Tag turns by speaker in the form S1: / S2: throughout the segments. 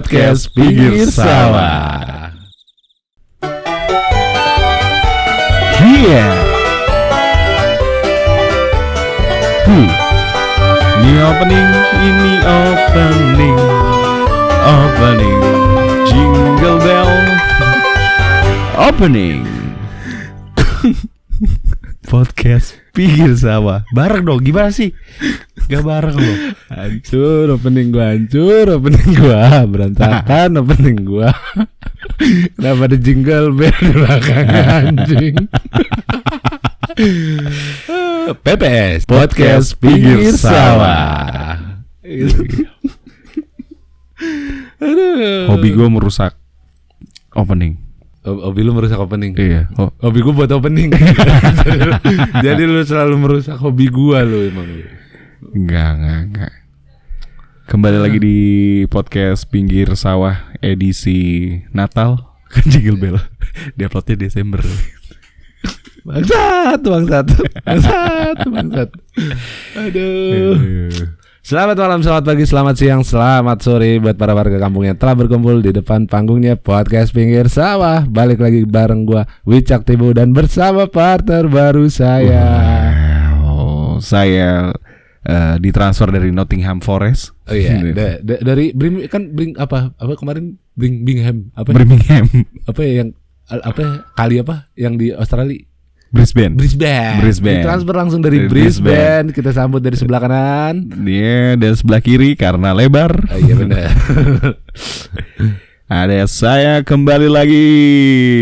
S1: Podcast Pinggir Sawah.
S2: Iya. Ini opening, jingle bell, opening. Podcast Pinggir Sawah. Bareng dong, gimana sih? Gak bareng loh.
S1: Hancur opening gua, berantakan opening gua. Kenapa ada jingle bell di belakangnya anjing? PPS Podcast Pinggir Sawah. Aduh.
S2: Hobi gue merusak opening.
S1: Hobi lu merusak opening.
S2: Iya.
S1: Hobi gua buat opening. Jadi lu selalu merusak hobi gua lu emang.
S2: Enggak. Kembali lagi di podcast Pinggir Sawah edisi Natal. Kan jingle bell. Di-uploadnya Desember.
S1: Bangsat. Aduh. Selamat malam, selamat pagi, selamat siang, selamat sore buat para warga kampung yang telah berkumpul di depan panggungnya podcast Pinggir Sawah. Balik lagi bareng gua Wicak Tibu dan bersama partner baru saya.
S2: Wow, saya ditransfer dari Nottingham Forest.
S1: Oh iya, dari Birmingham
S2: Birmingham.
S1: Kali apa yang di Australia?
S2: Brisbane.
S1: Transfer langsung dari Brisbane. Kita sambut dari sebelah kanan.
S2: Dia dari sebelah kiri karena lebar.
S1: Oh, iya benar.
S2: Ada saya kembali lagi.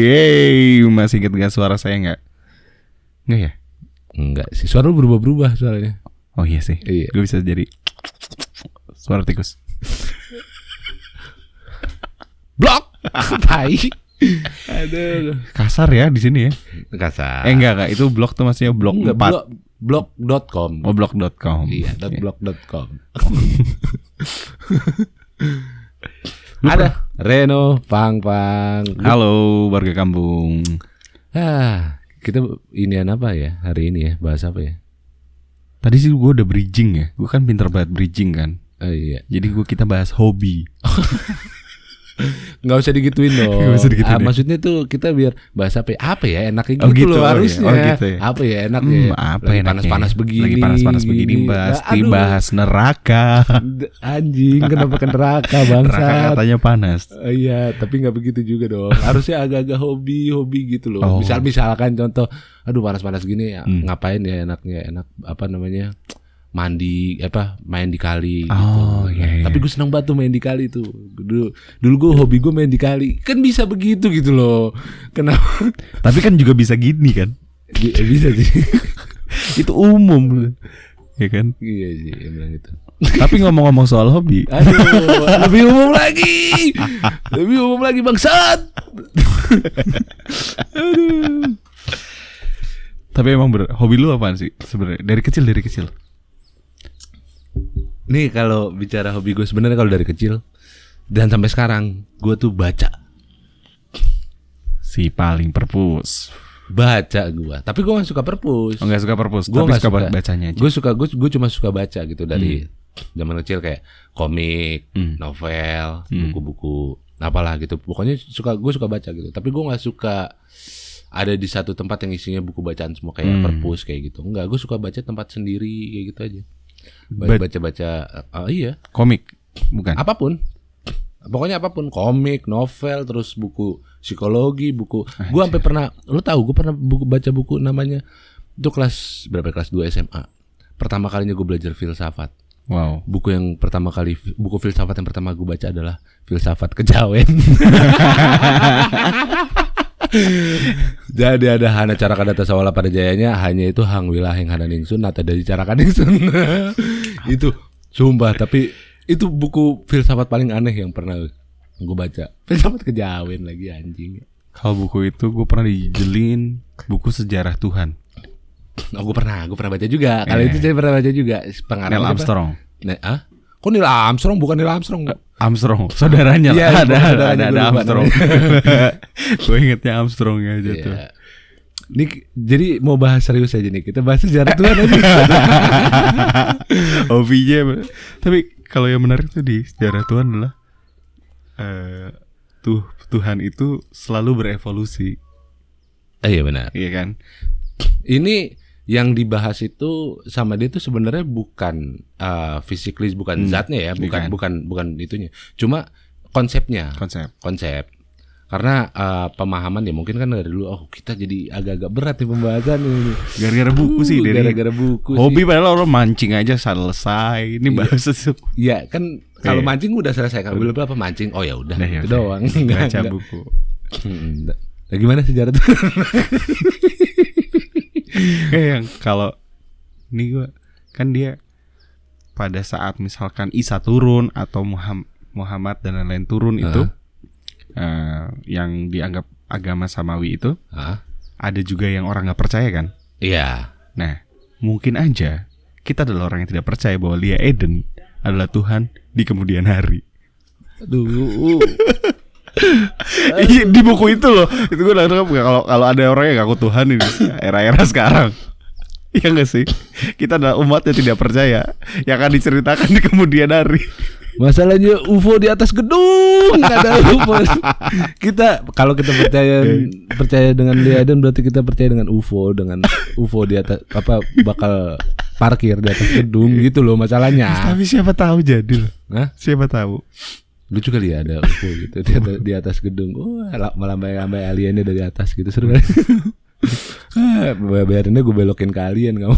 S2: Hey, masih ingat gak suara saya nggak? Nggak ya?
S1: Enggak sih, suara lu berubah-berubah suaranya.
S2: Oh iya sih.
S1: Iya.
S2: Gue bisa jadi suara tikus.
S1: Blok. Tai. Aduh.
S2: Kasar ya di sini ya.
S1: Kasar.
S2: Enggak, itu blog tuh maksudnya blog 4.
S1: Blog.com.
S2: Oh, blog.com.
S1: Iya, blog.com. Ada Reno, Pang.
S2: Halo warga kampung.
S1: Kita inian apa ya hari ini ya? Bahas apa ya?
S2: Tadi sih gue udah bridging ya. Gue kan pinter banget bridging kan.
S1: Oh iya.
S2: Jadi kita bahas hobi.
S1: Nggak usah digituin dong.
S2: Nggak usah digituin ya.
S1: Maksudnya tuh kita biar bahas apa ya? Apa ya enaknya gitu,
S2: gitu
S1: loh harusnya.
S2: gitu ya.
S1: Apa ya enaknya?
S2: Apa
S1: lagi
S2: enaknya?
S1: panas-panas begini.
S2: Lagi panas-panas begini bahas neraka.
S1: Anjing, kenapa ke neraka bangsa?
S2: Neraka katanya panas.
S1: Iya, tapi nggak begitu juga dong. Harusnya agak-agak hobi gitu loh.
S2: Oh.
S1: Misalkan contoh, aduh panas-panas gini ya, ngapain ya enaknya? Enak apa namanya? Mandi main di kali gitu.
S2: Iya.
S1: Tapi gue seneng banget tuh main di kali tuh. Dulu gue hobi gue main di kali. Kan bisa begitu gitu loh. Kenapa?
S2: Tapi kan juga bisa gini kan?
S1: Bisa sih.
S2: Itu umum. Ya kan?
S1: Iya sih, emang gitu.
S2: Tapi ngomong-ngomong soal hobi,
S1: aduh, lebih umum lagi bangsat. Aduh.
S2: Tapi emang hobi lu apaan sih sebenarnya? Dari kecil.
S1: Nih kalau bicara hobi gue sebenarnya kalau dari kecil dan sampai sekarang gue tuh baca.
S2: Si paling perpus.
S1: Baca gue. Tapi gue gak suka perpus.
S2: Oh, gak suka perpus.
S1: Gue
S2: tapi suka bacanya aja.
S1: Gue cuma suka baca gitu dari zaman kecil kayak komik, novel, buku-buku, apalah gitu. Pokoknya gue suka baca gitu. Tapi gue gak suka ada di satu tempat yang isinya buku bacaan semua kayak perpus kayak gitu. Enggak, gue suka baca tempat sendiri kayak gitu aja. Baca-baca iya.
S2: Komik bukan?
S1: Apapun. Pokoknya apapun, komik, novel, terus buku psikologi, buku. Gue sampai pernah, lu tahu gue pernah baca buku namanya itu kelas 2 SMA. Pertama kalinya gue belajar filsafat.
S2: Wow.
S1: Buku filsafat yang pertama gue baca adalah Filsafat Kejawen. Jadi ada hana cara kadata sawala pada jayanya, hanya itu hang wilaheng hana ningsun nata dari cara kaningsun. Itu sumpah, tapi itu buku filsafat paling aneh yang pernah gue baca. Filsafat Kejawen lagi anjing.
S2: Kalau buku itu gue pernah dijelin buku sejarah Tuhan.
S1: Oh, gue pernah baca juga. Kalau itu saya pernah baca juga.
S2: Neil Armstrong.
S1: Kok Neil Armstrong bukan Neil Armstrong?
S2: Armstrong, saudaranya lah. Ada Armstrong. Gue ingetnya Armstrong aja tuh.
S1: Nih, jadi mau bahas serius aja nih. Kita bahas sejarah Tuhan aja.
S2: Hobinya. Tapi kalau yang menarik tuh di sejarah Tuhan adalah Tuhan itu selalu berevolusi.
S1: Iya benar.
S2: Iya kan?
S1: Ini yang dibahas itu sama dia tuh sebenarnya bukan physically, bukan zatnya ya, bukan itunya. Cuma konsepnya. Konsep. Karena pemahaman ya mungkin kan dari dulu kita jadi agak-agak berat nih pembahasan ini.
S2: Gara-gara buku sih
S1: gara-gara buku.
S2: Hobi sih. Padahal orang mancing aja selesai. Ini bahas itu.
S1: Iya kan kalau mancing udah selesai. Kalau belum apa mancing, oh ya udah itu doang.
S2: Baca buku.
S1: Nah, gimana sejarah tuh?
S2: Yang kalau ini gue kan dia pada saat misalkan Isa turun atau Muhammad dan lain-lain turun itu yang dianggap agama samawi itu ada juga yang orang nggak percaya kan?
S1: Iya.
S2: Nah mungkin aja kita adalah orang yang tidak percaya bahwa Lia Eden adalah Tuhan di kemudian hari.
S1: Aduh.
S2: Di buku itu loh, itu gue nangkep kalau ada orang yang ngaku Tuhan ini era-era sekarang, ya nggak sih? Kita adalah umat yang tidak percaya, yang akan diceritakan di kemudian hari.
S1: Masalahnya UFO di atas gedung, nggak ada UFO. Kalau kita percaya dengan Lia Eden, berarti kita percaya dengan UFO di atas bakal parkir di atas gedung gitu loh masalahnya.
S2: Tapi siapa tahu jadi loh. Siapa tahu.
S1: Lucu kali ya ada UFO gitu di atas gedung. Melambai-lambai aliennya dari atas gitu, seru kan. Biarinnya gue belokin ke alien kamu.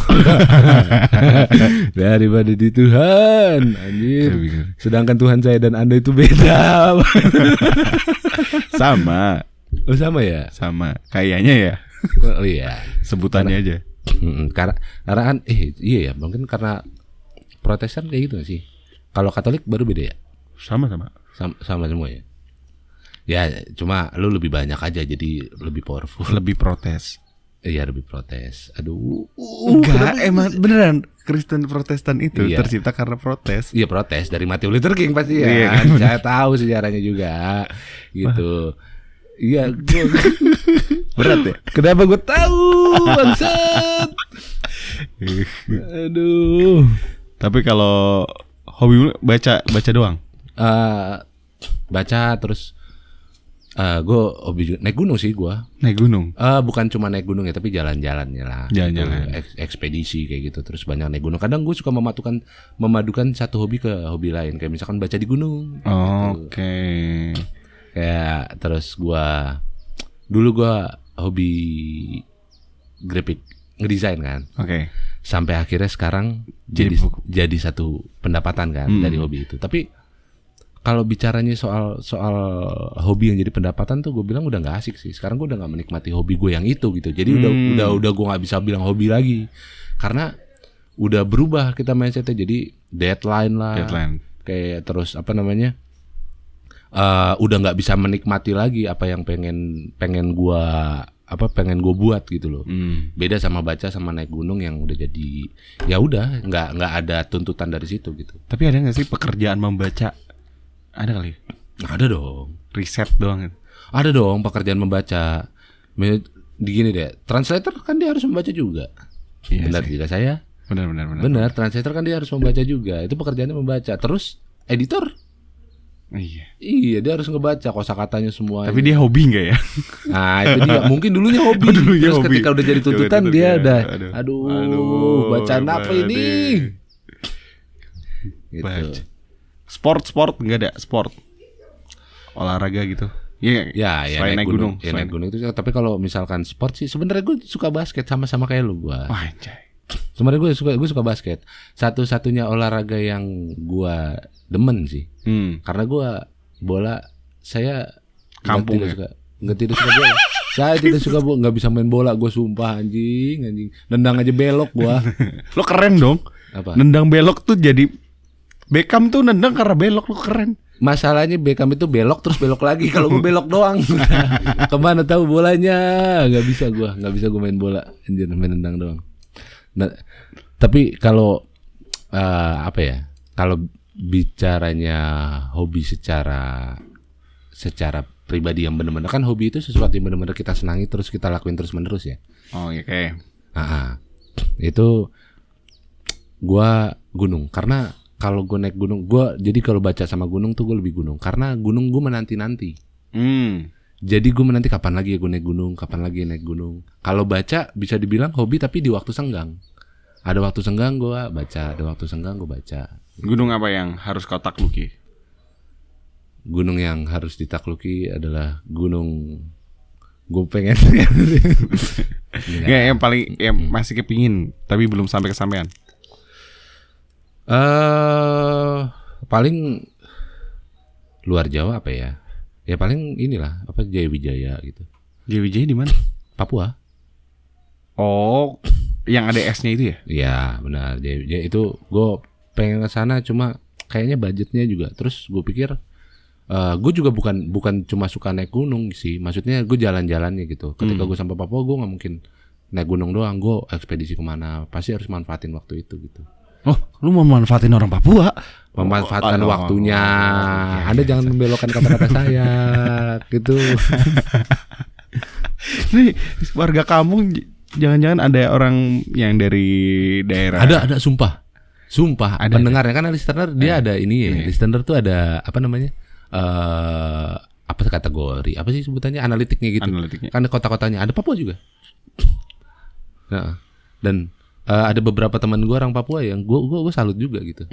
S1: Daripada di Tuhan, anjir. Sedangkan Tuhan saya dan Anda itu beda.
S2: Sama.
S1: Oh sama ya?
S2: Sama. Kayaknya ya.
S1: Oh iya.
S2: Sebutannya aja.
S1: Karena kan iya ya, mungkin karena Protestan kayak gitu gak sih? Kalau Katolik baru beda ya?
S2: Sama semua ya.
S1: Ya cuma lu lebih banyak aja, jadi lebih powerful.
S2: Lebih protes.
S1: Iya lebih protes. Aduh.
S2: Enggak, emang beneran Kristen Protestan itu tercipta karena protes.
S1: Iya protes dari Martin Luther King pasti ya. Iya, kan? Saya tahu sejarahnya juga. Gitu. Iya.
S2: Berat ya.
S1: Kenapa gue tahu bangsat? Aduh.
S2: Tapi kalau hobi baca doang.
S1: Baca terus gue hobi juga naik gunung sih gue.
S2: Naik gunung?
S1: Bukan cuma naik gunung ya, tapi jalan-jalannya lah.
S2: Jalan-jalan.
S1: Ekspedisi kayak gitu. Terus banyak naik gunung. Kadang gue suka memadukan satu hobi ke hobi lain. Kayak misalkan baca di gunung.
S2: Oke.
S1: Kayak terus dulu gue hobi grafik, ngedesain kan.
S2: Oke.
S1: Sampai akhirnya sekarang jadi satu pendapatan kan dari hobi itu. Tapi kalau bicaranya soal hobi yang jadi pendapatan tuh gue bilang udah nggak asik sih. Sekarang gue udah nggak menikmati hobi gue yang itu gitu. Jadi udah gue nggak bisa bilang hobi lagi karena udah berubah kita mindsetnya. Jadi deadline lah. Kayak terus udah nggak bisa menikmati lagi apa yang pengen gue buat gitu loh. Beda sama baca sama naik gunung yang udah jadi ya udah nggak ada tuntutan dari situ gitu.
S2: Tapi ada nggak sih pekerjaan membaca? Ada kali?
S1: Ada dong.
S2: Riset doang.
S1: Ada dong pekerjaan membaca. Gini deh, translator kan dia harus membaca juga. Iya, benar tidak saya? Benar, translator kan dia harus membaca juga. Itu pekerjaannya membaca. Terus editor? Iya, dia harus ngebaca kosakatanya semuanya.
S2: Tapi dia hobi nggak ya?
S1: Nah itu dia. Mungkin dulunya hobi. Terus ketika udah jadi tuntutan dia udah aduh bacaan apa ini? Gitu.
S2: Sport nggak ada sport olahraga gitu.
S1: Ya naik gunung. Ya naik gunung itu. Tapi kalau misalkan sport sih sebenarnya gue suka basket sama kayak lu gua. Sebenarnya gue suka basket. Satu-satunya olahraga yang gue demen sih. Karena gue bola saya
S2: kampung
S1: nggak tidak suka bola. Saya tidak suka bola, nggak bisa main bola. Gue sumpah anjing. Nendang aja belok gue.
S2: Lo keren dong.
S1: Apa?
S2: Nendang belok tuh jadi Beckham tuh nendang karena belok, lo keren.
S1: Masalahnya Beckham itu belok terus belok lagi. Kalau gue belok doang kemana tahu bolanya. Nggak bisa gue main bola. Anjir main nendang doang. Nah, tapi kalau kalau bicaranya hobi secara pribadi yang benar-benar kan hobi itu sesuatu yang benar-benar kita senangi terus kita lakuin terus-menerus ya.
S2: Oh iya kayak.
S1: Itu gua gunung karena kalau gue naik gunung, jadi kalau baca sama gunung tuh gue lebih gunung, karena gunung gue menanti-nanti. Jadi gue menanti kapan lagi ya gue naik gunung, kapan lagi naik gunung. Kalau baca bisa dibilang hobi tapi di waktu senggang. Ada waktu senggang gue baca, ada waktu senggang gue baca.
S2: Gunung apa yang harus kau takluki?
S1: Gunung yang harus ditakluki adalah gunung gue pengen.
S2: Nggak, yang paling yang masih kepingin tapi belum sampai kesampaian.
S1: Paling luar Jawa apa ya? Ya paling inilah apa Jayawijaya gitu.
S2: Jayawijaya di mana?
S1: Papua.
S2: Oh, yang ada esnya itu ya?
S1: Iya benar. Jayawijaya itu gue pengen ke sana, cuma kayaknya budgetnya juga. Terus gue pikir gue juga bukan cuma suka naik gunung sih. Maksudnya gue jalan-jalannya gitu. Ketika gue sampai Papua gue nggak mungkin naik gunung doang. Gue ekspedisi kemana? Pasti harus manfaatin waktu itu gitu.
S2: Oh, lu mau manfaatin orang Papua?
S1: Memanfaatkan waktunya. Anda jangan membelokkan kata-kata saya gitu.
S2: Nih, warga kamu jangan-jangan ada orang yang dari daerah.
S1: Ada sumpah ada, pendengarnya kan listener dia ada ini ya. Listener tuh ada apa namanya? Apa kategori? Apa sih sebutannya? Analitiknya gitu. Kan kota-kotanya ada Papua juga. Nah, dan ada beberapa teman gue orang Papua yang gue salut juga gitu.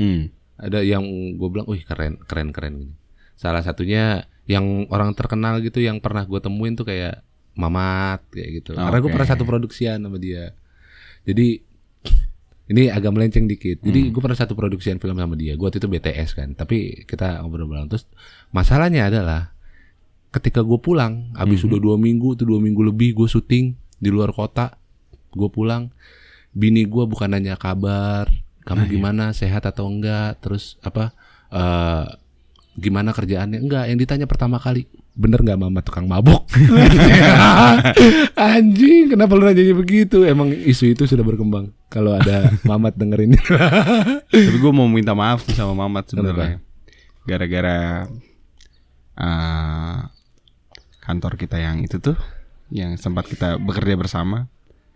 S1: Ada yang gue bilang, wih keren gitu. Salah satunya yang orang terkenal gitu yang pernah gue temuin tuh kayak Mamat kayak gitu. Karena gue pernah satu produksian sama dia. Jadi ini agak melenceng dikit. Jadi gue pernah satu produksian film sama dia. Gue waktu itu BTS kan. Tapi kita ngobrol-ngobrol. Terus masalahnya adalah ketika gue pulang, abis sudah 2 minggu lebih gue syuting di luar kota. Gue pulang. Bini gue bukan nanya kabar, kamu gimana, sehat atau enggak, terus apa, gimana kerjaannya, enggak. Yang ditanya pertama kali, bener nggak mama tukang mabuk? Anjing, kenapa lu nanya begitu? Emang isu itu sudah berkembang. Kalau ada Mamat dengerin.
S2: Tapi gue mau minta maaf nih sama Mamat sebenarnya. Gara-gara kantor kita yang itu tuh, yang sempat kita bekerja bersama.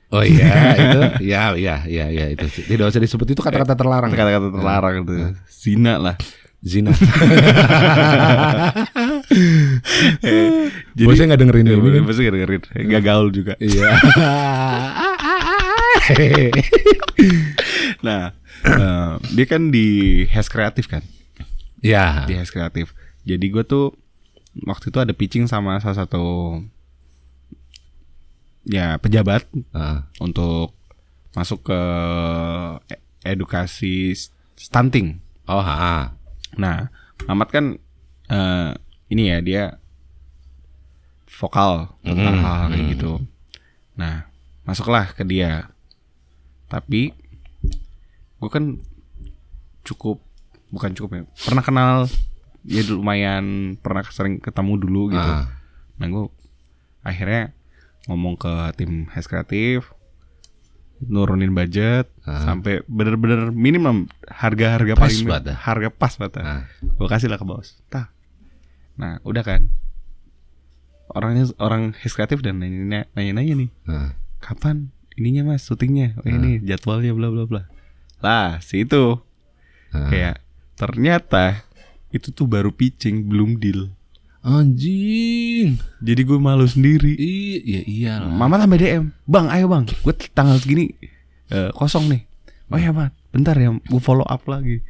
S1: Oh iya itu ya itu tidak usah disebut, itu kata-kata terlarang.
S2: Kata-kata terlarang itu. Zina lah.
S1: Zina. Jadi bosnya nggak dengerin ini.
S2: Bosnya nggak dengerin. Nggak gaul juga.
S1: Iya.
S2: Nah, dia kan di Hes Kreatif kan.
S1: Iya.
S2: Di Hes Kreatif. Jadi gue tuh waktu itu ada pitching sama salah satu ya pejabat untuk masuk ke edukasi stunting.
S1: Oh,
S2: Nah, Mamat kan ini ya, dia vokal tentang hal kayak gitu. Nah, masuklah ke dia. Tapi gue kan bukan cukup ya, pernah kenal ya, lumayan pernah sering ketemu dulu gitu. Nah, gue akhirnya ngomong ke tim Hes Kreatif, nurunin budget sampai bener-bener minimum harga paling harga pas banget. Gue kasih lah ke bos. Nah, udah kan. Orang Hes Kreatif dan nanya nih. Kapan ininya Mas syutingnya? Oh, ini jadwalnya bla bla bla. Lah, situ. Kayak ternyata itu tuh baru pitching, belum deal.
S1: Anjing.
S2: Jadi gue malu sendiri.
S1: Iya.
S2: Mama tambah DM, "Bang, ayo bang, gue tanggal segini kosong nih." "Oh ya Bang, bentar ya, gue follow up lagi.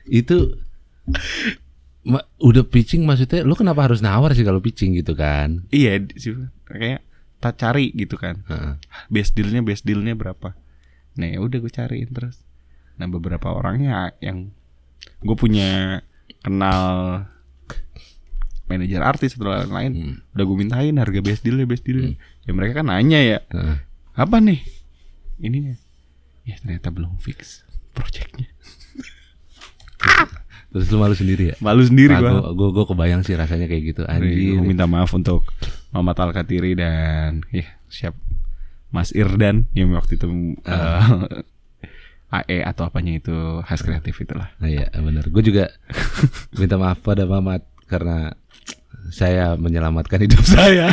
S2: Itu
S1: udah pitching, maksudnya lu kenapa harus nawar sih kalau pitching gitu kan?
S2: Iya sih, kayak tak cari gitu kan. Best dealnya berapa? Nah, ya udah gue cariin terus. Nah, beberapa orangnya yang gue punya kenal manajer artis atau lain-lain, udah gue mintain harga best dealnya. Ya mereka kan nanya ya, apa nih ininya? Ya ternyata belum fix projectnya.
S1: Terus lu malu sendiri ya?
S2: Malu sendiri
S1: gue kebayang sih rasanya kayak gitu. Anjir.
S2: Gue minta maaf untuk Mamat Al-Katiri dan siap Mas Irdan yang waktu itu AE atau apanya itu, Hes Kreatif itulah.
S1: Nah, iya benar. Gue juga minta maaf pada Mamat karena saya menyelamatkan hidup saya.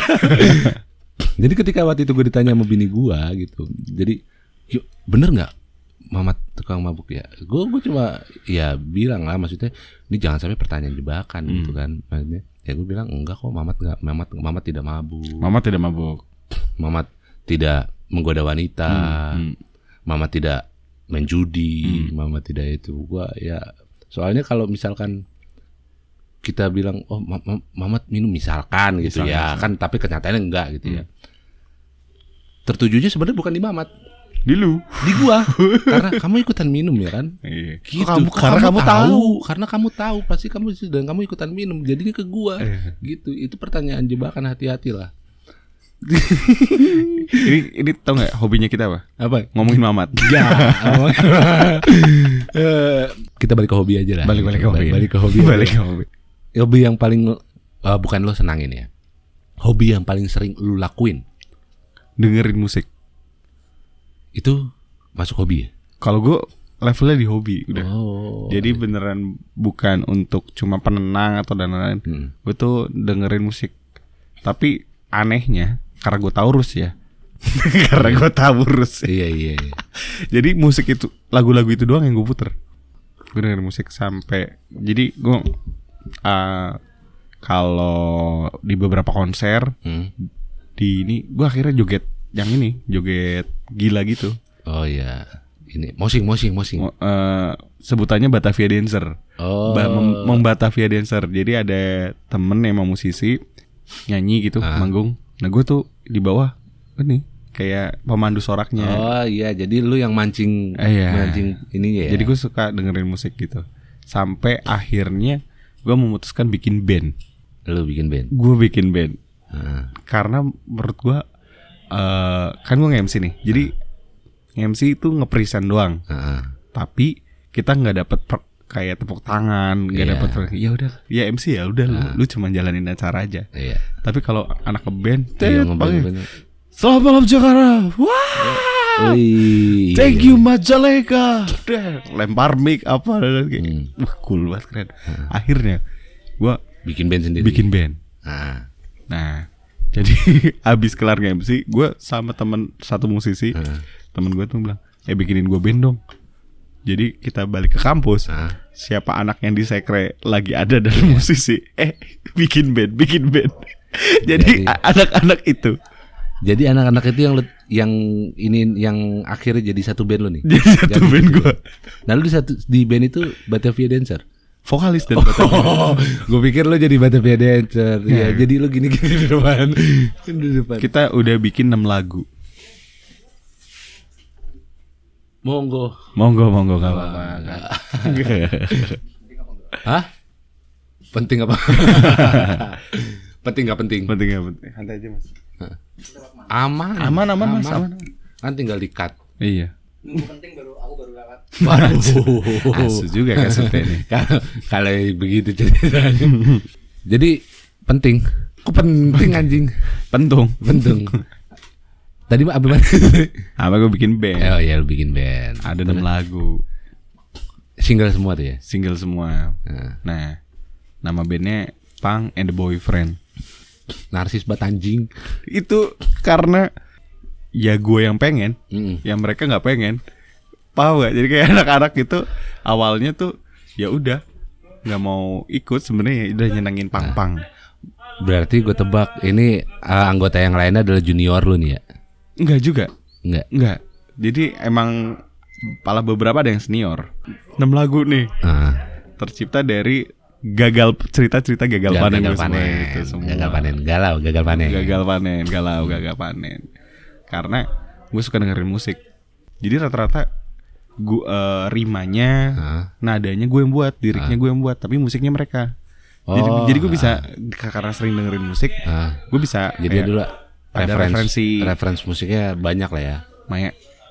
S1: Jadi ketika waktu itu gue ditanya sama bini gue gitu, jadi yuk bener nggak Mamat tukang mabuk ya. Gue cuma ya bilang lah, maksudnya ini jangan sampai pertanyaan jebakan gitu kan. Maksudnya ya gue bilang enggak kok, Mamat tidak mabuk.
S2: Mamat tidak mabuk.
S1: Mamat tidak menggoda wanita. Mamat tidak main judi. Mamat tidak itu. Gua ya soalnya kalau misalkan kita bilang oh Mamat minum misalkan gitu ya kan, tapi kenyataannya enggak gitu ya. Tertujunya sebenarnya bukan di Mamat.
S2: Di lu,
S1: di gua, karena kamu ikutan minum ya kan?
S2: Iya.
S1: Gitu.
S2: Karena kamu tahu,
S1: karena kamu tahu pasti kamu dan kamu ikutan minum, jadinya ke gua. Gitu. Itu pertanyaan jebakan, hati-hatilah.
S2: ini tau nggak hobinya kita apa?
S1: Apa?
S2: Ngomongin Mamat.
S1: Ya. Kita balik ke hobi aja lah.
S2: Balik ke hobi.
S1: Balik ke hobi. Hobi yang paling bukan lo senangin ya. Hobi yang paling sering lo lakuin.
S2: Dengerin musik.
S1: Itu masuk hobi ya?
S2: Kalau gue levelnya di hobi udah. Jadi
S1: iya.
S2: beneran bukan untuk cuma penenang atau dan lain-lain. Gue tuh dengerin musik. Tapi anehnya karena gue Taurus ya. Karena gue Taurus.
S1: Iya.
S2: Jadi musik itu, lagu-lagu itu doang yang gue puter. Gue dengerin musik sampai, jadi gue kalau di beberapa konser di ini gue akhirnya joget gila gitu.
S1: Oh iya, ini mosing.
S2: Sebutannya Batavia Dancer. Batavia Dancer. Jadi ada temen emang musisi nyanyi gitu, manggung. Nah gue tuh di bawah ini kayak pemandu soraknya.
S1: Oh iya, jadi lu yang mancing ininya ya.
S2: Jadi gue suka dengerin musik gitu. Sampai akhirnya gue memutuskan bikin band.
S1: Lu bikin band?
S2: Gue bikin band. Karena menurut gue kan gue nge-MC nih. Jadi nge-MC itu nge-present doang. Tapi kita nggak dapet kayak tepuk tangan, nggak dapet. Ya udah, ya MC ya udah lu cuma jalanin acara aja. Tapi kalau anak nge-band, selamat malam Jakarta. Wah. Thank you Majalengka. Lempar mic apa kayak. Wah, cool banget, keren. Akhirnya gue
S1: bikin band sendiri.
S2: Bikin band. Nah, jadi abis kelar nge-MC, gue sama teman satu musisi, temen gue tuh bilang, bikinin gue band dong. Jadi kita balik ke kampus. Siapa anak yang di sekre lagi ada dari musisi, bikin band. Jadi anak-anak itu.
S1: Jadi anak-anak itu yang akhirnya jadi satu band lo nih.
S2: Jadi satu band gue.
S1: Nah lu di band itu Batavia Dancer.
S2: Vokalis dan Batavia.
S1: Gue pikir lo jadi Batavia Dancer. Ya, jadi lo gini di depan.
S2: Kita udah bikin 6 lagu.
S1: Monggo
S2: gak apa-apa.
S1: Hah? Penting apa? Penting gak penting?
S2: Penting gak penting. Santai aja Mas.
S1: Aman Mas. Kan tinggal di-cut.
S2: Iya.
S3: Penting aku baru lewat.
S2: Waduh. Asu juga kasetnya nih.
S1: Kalau begitu ceritanya. Jadi penting. Kok penting anjing?
S2: Pentung.
S1: Tadi mah apa
S2: gue bikin band.
S1: Oh iya, lu bikin band.
S2: Ada 6 lagu.
S1: Single semua tuh ya?
S2: Single semua. Nah, nama bandnya Pang and the Boyfriend.
S1: Narsis banget anjing.
S2: Itu karena ya gue yang pengen, yang mereka nggak pengen. Paham gak? Jadi kayak anak-anak itu awalnya tuh ya udah nggak mau ikut, sebenarnya udah nyenengin Pang.
S1: Berarti gue tebak ini anggota yang lainnya adalah junior lu nih ya?
S2: Enggak juga.
S1: Enggak.
S2: Jadi emang pala beberapa ada yang senior. 6 lagu nih. Tercipta dari cerita-cerita gagal panen. Gagal panen. Karena gue suka dengerin musik. Jadi rata-rata rimanya, nadanya gue yang buat, liriknya gue yang buat, tapi musiknya mereka. Jadi gue bisa karena sering dengerin musik, gue bisa.
S1: Jadi dulu
S2: ada
S1: referensi musiknya banyak lah ya.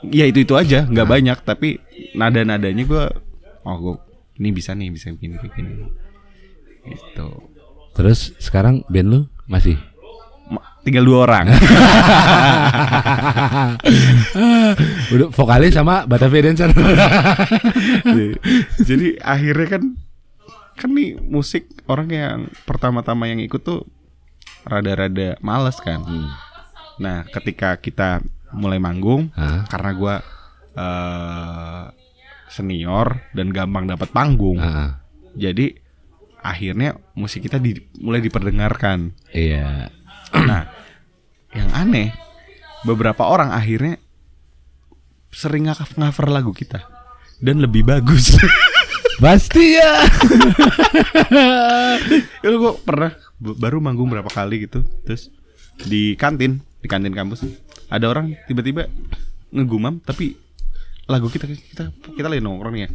S2: Ya itu aja, nggak banyak, tapi nada-nadanya gue ini bisa begini. Gitu.
S1: Terus sekarang band lu masih?
S2: Tinggal 2 orang.
S1: Udah vokalis sama Batavia Dancer.
S2: Jadi akhirnya kan nih musik, orang yang pertama-tama yang ikut tuh rada-rada malas kan. Nah ketika kita mulai manggung, karena gue senior dan gampang dapat panggung.
S1: Ah.
S2: Jadi akhirnya musik kita mulai diperdengarkan.
S1: Iya.
S2: Nah, yang aneh, beberapa orang akhirnya sering cover lagu kita dan lebih bagus.
S1: Pasti ya.
S2: Itu gue pernah baru manggung berapa kali gitu, terus di kantin kampus ada orang tiba-tiba ngegumam tapi lagu kita lagi nongkrong ya.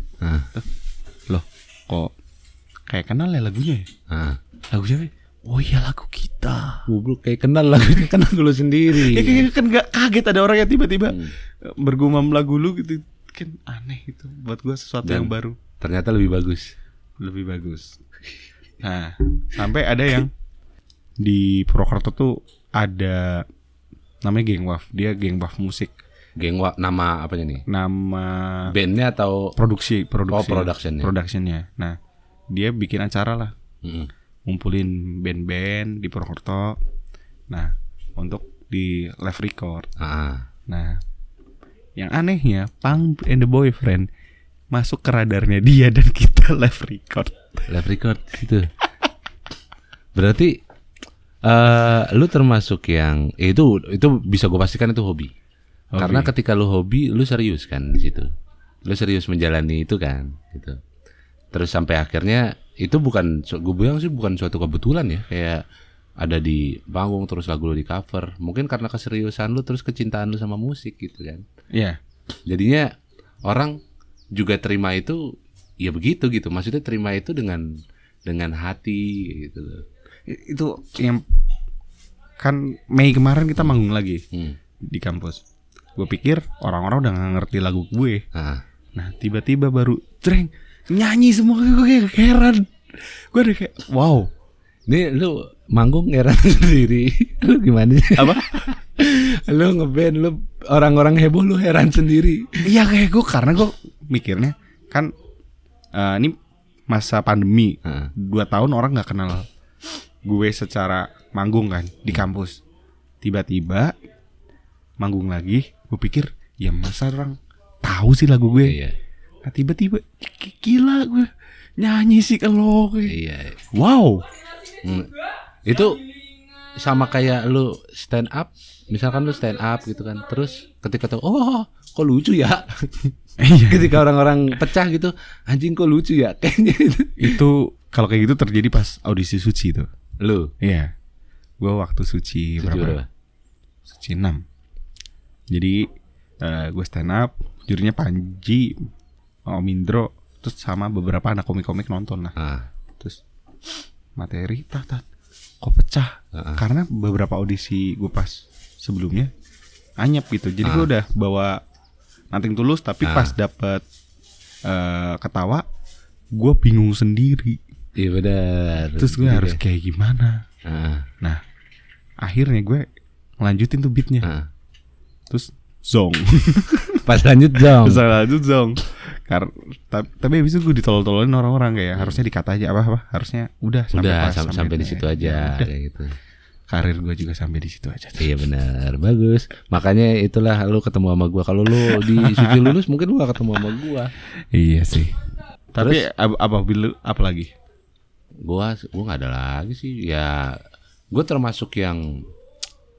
S2: Loh, kok kayak kenal ya lagunya ya? Lagu siapa? Oh iya, lagu kita.
S1: Goblok, kayak kenal lagunya, kenal lu sendiri.
S2: Ya kayak kan gak kaget ada orang yang tiba-tiba bergumam lagu lu gitu. Kan aneh itu buat gue, sesuatu yang baru.
S1: Ternyata lebih bagus.
S2: Lebih bagus. Nah, sampai ada yang di Purwokerto tuh ada namanya Geng Waf. Dia Geng Waf musik.
S1: Geng Waf, nama apanya nih?
S2: Nama
S1: bandnya atau
S2: produksi.
S1: Oh, productionnya.
S2: Productionnya. Nah, dia bikin acara lah. Ngumpulin band-band di Purwokerto. Nah, untuk di live record. Nah, yang anehnya Punk and the Boyfriend masuk ke radarnya dia dan kita live record.
S1: Live record gitu. Berarti lu termasuk yang itu bisa gue pastikan itu hobi. Karena ketika lu hobi, lu serius kan di situ. Lu serius menjalani itu kan, gitu. Terus sampai akhirnya itu bukan, gue bilang sih bukan suatu kebetulan ya, kayak ada di panggung terus lagu lu di cover. Mungkin karena keseriusan lu terus kecintaan lu sama musik gitu kan.
S2: Iya.
S1: Jadinya orang juga terima itu ya begitu gitu. Maksudnya terima itu dengan hati gitu loh.
S2: Itu yang kan Mei kemarin kita manggung lagi di kampus. Gue pikir orang-orang udah gak ngerti lagu gue. Nah tiba-tiba baru Dreng nyanyi semua. Gue kayak heran. Gue udah kayak wow.
S1: Nih lu manggung heran sendiri. Lu gimana sih?
S2: Apa?
S1: Lu ngeband, lu orang-orang heboh, lu heran sendiri.
S2: Iya kayak gue, karena gue mikirnya kan ini masa pandemi, 2 tahun orang gak kenal gue secara manggung kan di kampus. Tiba-tiba manggung lagi, gue pikir ya masa orang tahu sih lagu gue.
S1: Iya.
S2: Nah tiba-tiba gila gue nyanyi sih kalau
S1: Iya.
S2: wow.
S1: Itu sama kayak lu stand up. Misalkan lu stand up gitu kan, terus ketika tahu oh kok lucu ya. Ketika orang-orang pecah gitu, anjing kok lucu ya kayaknya.
S2: Itu kalau kayak gitu terjadi pas audisi Suci itu.
S1: Lu?
S2: Iya. Gue waktu Suci berapa? Suci 6. Jadi gue stand up, jurinya Panji, Om Indro, terus sama beberapa anak komik-komik nonton lah. Terus materi kok pecah. Karena beberapa audisi gue pas sebelumnya anyep gitu. Jadi gue udah bawa Nothing Tulus, tapi pas dapet ketawa, gue bingung sendiri.
S1: Iya benar.
S2: Terus gue harus kayak gimana? Nah, akhirnya gue ngelanjutin tuh beatnya. Terus zong.
S1: Pas lanjut zong.
S2: Tapi habis itu gue ditolol-tololin orang-orang kayak harusnya dikata aja apa harusnya udah
S1: sampai di situ aja kayak gitu.
S2: Karir gue juga sampai di situ aja.
S1: Iya benar, bagus. Makanya itulah lu ketemu sama gua. Kalau lu di Suci lulus mungkin lu gak ketemu sama gua.
S2: Iya sih. Tapi apa lagi?
S1: Gua gak ada lagi sih. Ya gua termasuk yang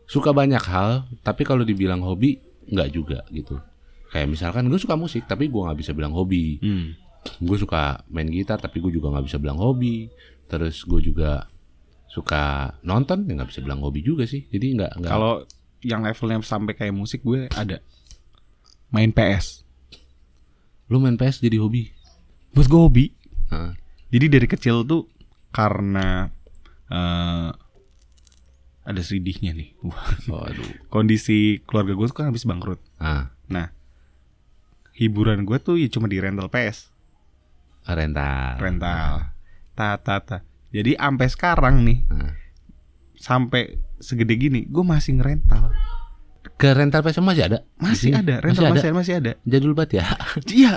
S1: suka banyak hal, tapi kalau dibilang hobi nggak juga gitu. Kayak misalkan gue suka musik, tapi gue nggak bisa bilang hobi. Gue suka main gitar, tapi gue juga nggak bisa bilang hobi. Terus gue juga suka nonton, ya nggak bisa bilang hobi juga sih. Jadi nggak.
S2: Kalau yang levelnya sampai kayak musik, gue ada main PS.
S1: Lu main PS jadi hobi?
S2: Buat gue hobi. Jadi dari kecil tuh karena ada sedihnya nih.
S1: Waduh.
S2: Kondisi keluarga gue tuh kan habis bangkrut. Nah, hiburan gue tuh ya cuma di rental PS. Rental. Jadi sampai sekarang nih, sampai segede gini, gue masih ngerental.
S1: Ke rental PS masih ada?
S2: Masih ada. Rental masih ada.
S1: Jadul banget ya.
S2: Iya.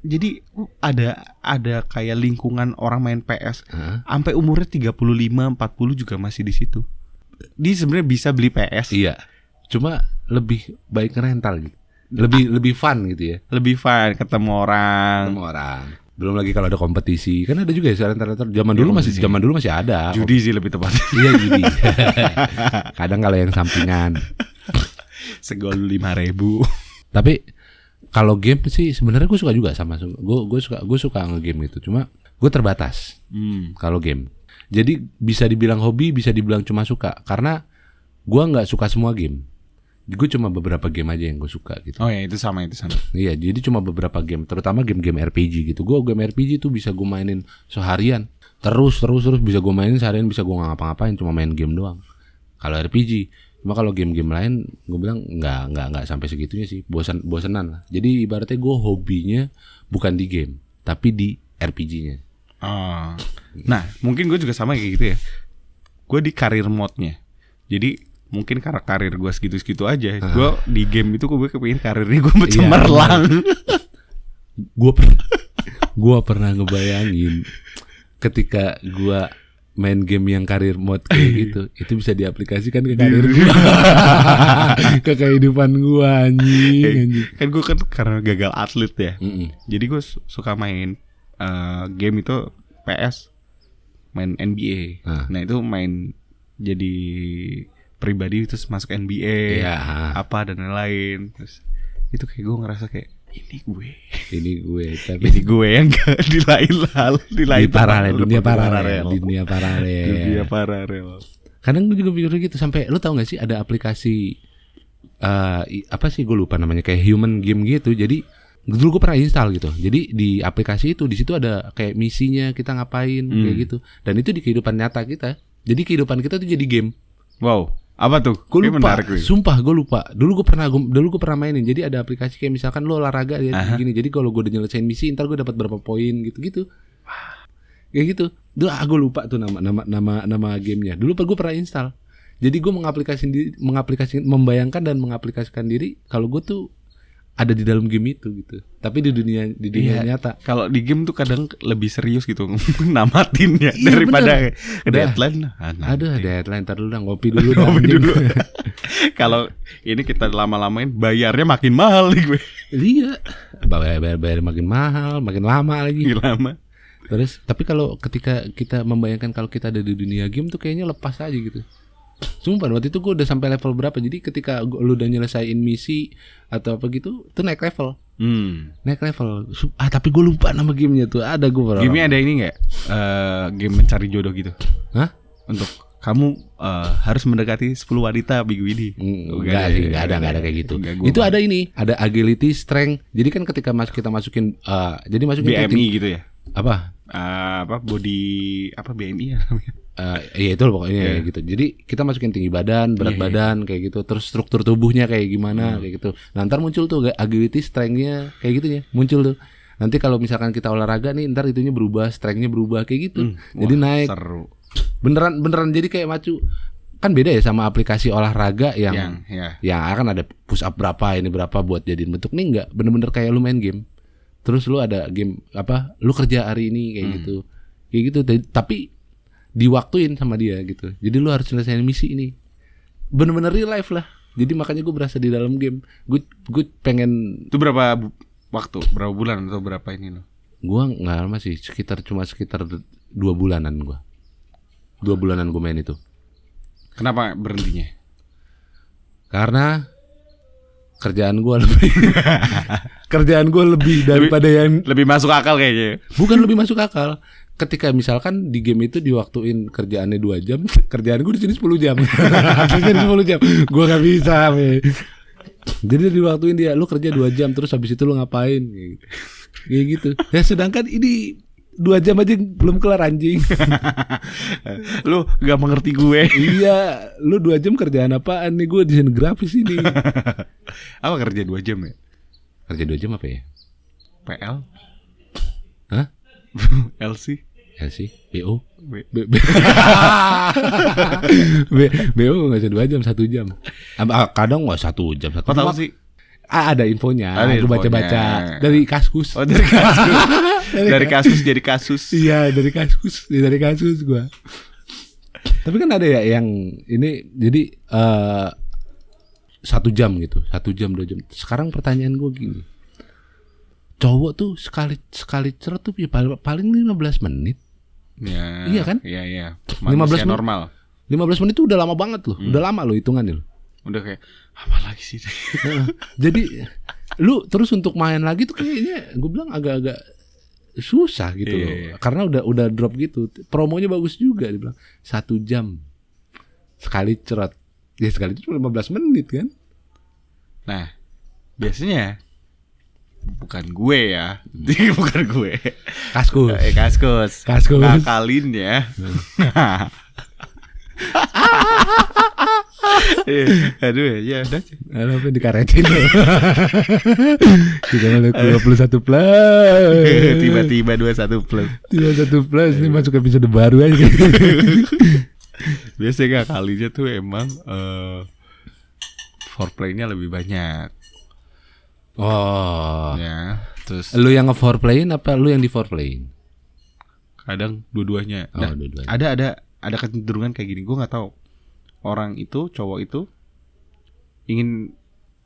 S2: Jadi ada kayak lingkungan orang main PS. Sampai umurnya 35, 40 juga masih di situ. Dia sebenarnya bisa beli PS.
S1: Iya. Cuma lebih baik rental gitu. lebih fun gitu ya.
S2: Lebih fun ketemu orang.
S1: Belum lagi kalau ada kompetisi. Kan ada juga ya sekarang zaman dulu masih ada.
S2: Judi sih lebih tepat.
S1: Iya judi. Kadang kalau yang sampingan
S2: segol 5.000.
S1: Tapi kalau game sih sebenarnya gue suka juga sama. Gue suka nge-game gitu. Cuma gue terbatas kalau game. Jadi bisa dibilang hobi, bisa dibilang cuma suka. Karena gue nggak suka semua game. Gue cuma beberapa game aja yang gue suka gitu.
S2: Oh ya itu sama.
S1: Iya, jadi cuma beberapa game, terutama game-game RPG gitu. Gue game RPG tuh bisa gue mainin seharian, terus bisa gue mainin seharian, bisa gue ngapa-ngapain, cuma main game doang. Kalau RPG, cuma kalau game-game lain, gue bilang nggak sampai segitunya sih, bosenan lah. Jadi ibaratnya gue hobinya bukan di game, tapi di RPG-nya.
S2: Nah, mungkin gue juga sama kayak gitu ya. Gue di karir mode-nya. Jadi mungkin karena karir gue segitu-segitu aja, gue di game itu gue kepingin karirnya gue cemerlang.
S1: Gue pernah ngebayangin ketika gue main game yang karir mode kayak gitu, itu bisa diaplikasikan ke karir gue, ke kehidupan gue anjing.
S2: Kan gue kan karena gagal atlet ya, jadi gue suka main game itu PS, main NBA. Nah itu main jadi pribadi terus masuk NBA, apa dan lain-lain. Terus itu kayak gue ngerasa kayak ini gue
S1: tapi
S2: ini gue yang gak di lain
S1: dunia paralel. Kadang gue juga pikir gitu, sampai lu tahu nggak sih ada aplikasi apa sih gue lupa namanya, kayak human game gitu. Jadi dulu gue pernah install gitu. Jadi di aplikasi itu, di situ ada kayak misinya, kita ngapain kayak gitu. Dan itu di kehidupan nyata kita. Jadi kehidupan kita tuh jadi game.
S2: Wow. Apa tuh?
S1: Gue lupa. Sumpah gue lupa. Dulu gue pernah mainin. Jadi ada aplikasi kayak misalkan lo olahraga ya gini. Jadi kalau gue udah nyelesain misi, ntar gue dapat berapa poin gitu-gitu. Kayak gitu. Dulu gue lupa tuh nama gamenya. Dulu gue pernah install. Jadi gue membayangkan dan mengaplikasikan diri kalau gue tuh ada di dalam game itu gitu. Tapi di dunia nyata.
S2: Kalau di game tuh kadang lebih serius gitu namatinnya daripada deadline.
S1: Ada deadline, ntar dulu ngopi dulu.
S2: Kalau ini kita lama-lamain bayarnya makin mahal nih gue.
S1: Iya. Bayar makin mahal, makin lama lagi.
S2: Lama.
S1: Terus tapi kalau ketika kita membayangkan kalau kita ada di dunia game tuh kayaknya lepas aja gitu. Sumpah waktu itu gue udah sampai level berapa. Jadi ketika lu udah nyelesain misi atau apa gitu, tuh naik level. Naik level. Tapi gue lupa nama gamenya tuh. Ada gue pernah.
S2: Gamenya ada ini nggak? Game mencari jodoh gitu.
S1: Hah?
S2: Untuk kamu harus mendekati 10 wanita minggu ini.
S1: Enggak ada kayak gitu. Itu ada ini, ada agility, strength. Jadi kan ketika kita masukin jadi masukin
S2: BMI gitu ya.
S1: Apa
S2: body apa BMI ya namanya.
S1: Iya itu loh pokoknya gitu. Jadi kita masukin tinggi badan, berat badan kayak gitu, terus struktur tubuhnya kayak gimana kayak gitu. Nah, ntar muncul tuh agility, strength-nya kayak gitu ya, muncul tuh. Nanti kalau misalkan kita olahraga nih, ntar itunya berubah, strength-nya berubah kayak gitu. Jadi naik.
S2: Seru.
S1: Beneran jadi kayak macu. Kan beda ya sama aplikasi olahraga yang akan ada push up berapa, ini berapa buat jadiin bentuk. Nih enggak, bener-bener kayak lu main game. Terus lu ada game lu kerja hari ini kayak gitu. Kayak gitu, tapi diwaktuin sama dia gitu. Jadi lu harus selesaiin misi ini. Bener-bener real life lah. Jadi makanya gue berasa di dalam game. Gue pengen.
S2: Itu berapa waktu? Berapa bulan atau berapa ini lo?
S1: Gue nggak lama sih. Sekitar 2 bulanan gue. 2 bulanan gue main itu.
S2: Kenapa berhentinya?
S1: Karena kerjaan gue lebih daripada yang
S2: lebih masuk akal kayaknya.
S1: Bukan lebih masuk akal. Ketika misalkan di game itu diwaktuin kerjaannya 2 jam, kerjaan gue di sini 10 jam. Kerjaan 10 jam. Gue gak bisa, Jadi diwaktuin dia, lu kerja 2 jam terus habis itu lu ngapain kayak gitu. Ya sedangkan ini 2 jam aja belum kelar anjing.
S2: Lu gak mengerti gue.
S1: Iya, lu 2 jam kerjaan apaan nih? Gue desain grafis ini.
S2: Apa kerja 2 jam ya?
S1: Kerja 2 jam apa ya?
S2: PL?
S1: Hah?
S2: LC?
S1: BO? BO gak bisa 2 jam, 1 jam. Kadang gak 1 jam.
S2: Kok tahu sih?
S1: Ada infonya. Aku baca-baca dari Kaskus.
S2: Oh, dari Kaskus. Dari kasus jadi kasus.
S1: Iya, dari kasus gue. Tapi kan ada ya yang ini, jadi 1 jam gitu, 1 jam 2 jam. Sekarang pertanyaan gue gini, cowok tuh sekali cerot tuh ya paling 15 menit.
S2: Ya,
S1: iya kan?
S2: Iya.
S1: 15 menit
S2: normal.
S1: 15 menit itu udah lama banget loh. Udah lama loh hitungannya loh.
S2: Udah kayak apa lagi sih?
S1: Jadi lu terus untuk main lagi tuh kayaknya gue bilang agak-agak susah gitu loh. Karena udah drop gitu. Promonya bagus juga dibilang 1 jam sekali cerot. Ya sekali itu 15 menit kan.
S2: Nah, biasanya bukan gue ya. Bukan gue. Kaskus. Ngakalin ya. Aduh ya udah.
S1: Apa dikaretin loh. Kita mulai 21 plus.
S2: Tiba-tiba 21 plus.
S1: 21 plus ini masuk episode baru aja.
S2: Biasanya kalinya tuh emang foreplay-nya lebih banyak.
S1: Oh.
S2: Ya, terus
S1: lu yang nge-foreplayin apa lu yang di-foreplayin?
S2: Kadang dua-duanya.
S1: Oh, dua-duanya.
S2: Ada kecenderungan kayak gini, gue nggak tahu. Orang itu, cowok itu ingin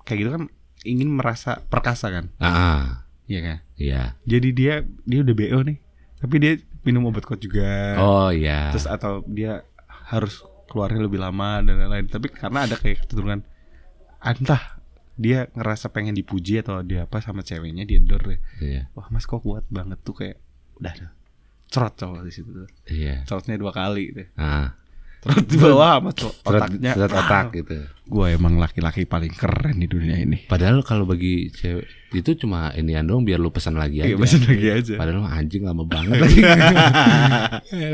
S2: kayak gitu kan, ingin merasa perkasa kan? Iya kan?
S1: Iya.
S2: Jadi dia udah BO nih, tapi dia minum obat kuat juga.
S1: Oh iya.
S2: Terus atau dia harus keluarnya lebih lama dan lain-lain. Tapi karena ada kayak kecenderungan, entah dia ngerasa pengen dipuji atau dia apa sama ceweknya, dia dor deh.
S1: Iya.
S2: Wah mas kok kuat banget tuh, kayak udah cerot cowok di situ tuh.
S1: Iya.
S2: Cerotnya 2 kali deh.
S1: Cerot
S2: di bawah sama otaknya.
S1: Cerot otak gitu.
S2: Gue emang laki-laki paling keren di dunia ini.
S1: Padahal kalau bagi cewek itu cuma inian doang biar lu pesan lagi aja.
S2: Iya, pesan lagi aja.
S1: Padahal anjing lama banget lagi.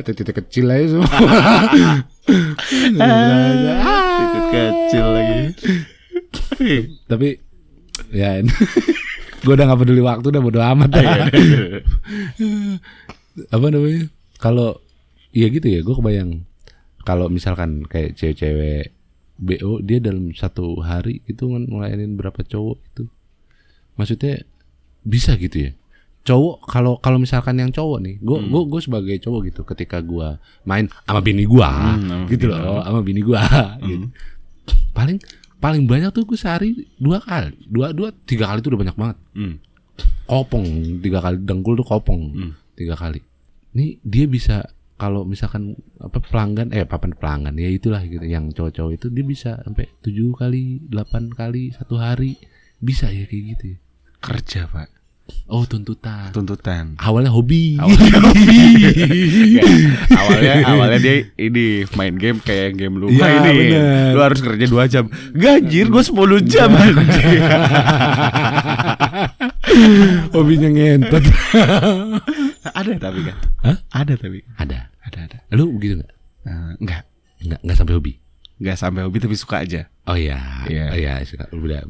S1: Titik kecil aja semua.
S2: Titik kecil lagi.
S1: Tapi ya gue udah gak peduli waktu, udah bodo amat. Apa namanya? Kalau ya gitu ya, gue kebayang kalau misalkan kayak cewek-cewek BO, dia dalam 1 hari gitu kan ngelayanin berapa cowok itu. Maksudnya bisa gitu ya. Cowok kalau misalkan yang cowok nih, gue sebagai cowok gitu, ketika gue main sama bini gue gitu loh, sama bini gue gitu. Paling banyak tuh gue sehari 2 kali, 3 kali tuh udah banyak banget. Kopong 3 kali, dengkul tuh kopong 3 kali. Nih dia bisa kalau misalkan pelanggan ya itulah gitu, yang cowok-cowok itu dia bisa sampai 7 kali, 8 kali 1 hari, bisa ya kayak gitu ya.
S2: Kerja pak.
S1: Oh tuntutan. Awalnya hobi.
S2: Awalnya dia ini main game kayak game lu
S1: ya,
S2: ini. Bener. Lu harus kerja 2 jam. Gajir gue 10 jam.
S1: Hobinya ngentot.
S2: Ada tapi kan?
S1: Hah?
S2: Ada tapi.
S1: Ada.
S2: Lu
S1: begitu nggak?
S2: Enggak
S1: sampai hobi.
S2: Enggak sampai hobi tapi suka aja.
S1: Oh iya. Suka. Udah.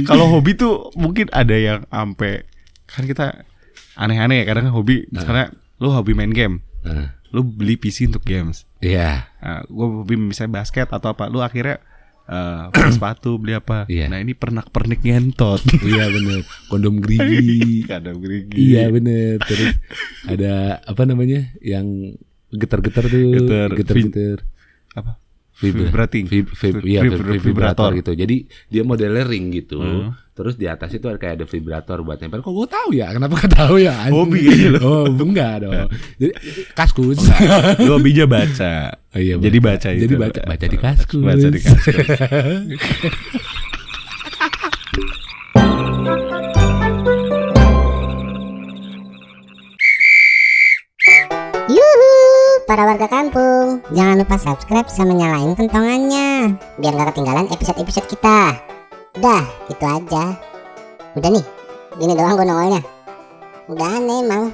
S2: Kalau hobi tuh mungkin ada yang sampai, kan kita aneh-aneh ya kadang hobi. Misalnya lu hobi main game, lu beli PC untuk games.
S1: Iya.
S2: Gue hobi misalnya basket atau apa, lu akhirnya sepatu beli apa. Nah ini pernak-pernik ngentot.
S1: Iya bener. Kondom gerigi. Iya bener. Terus ada apa namanya yang getar-getar tuh. Getar-getar.
S2: Apa?
S1: Vibrator gitu. Jadi dia modelnya ring gitu. Terus di atas itu kayak ada vibrator buat nempel. Kok gue tahu ya? Kenapa gak tahu ya?
S2: Hobi aja lo.
S1: Oh enggak dong. Jadi kaskus.
S2: Lu hobinya baca.
S1: Oh, iya,
S2: jadi baca itu.
S1: Jadi baca di kaskus.
S2: Baca di kaskus.
S4: Para warga kampung, jangan lupa subscribe sama nyalain kentongannya biar gak ketinggalan episode-episode kita. Udah, gitu aja. Udah nih, gini doang gue nongolnya. Udah aneh emang.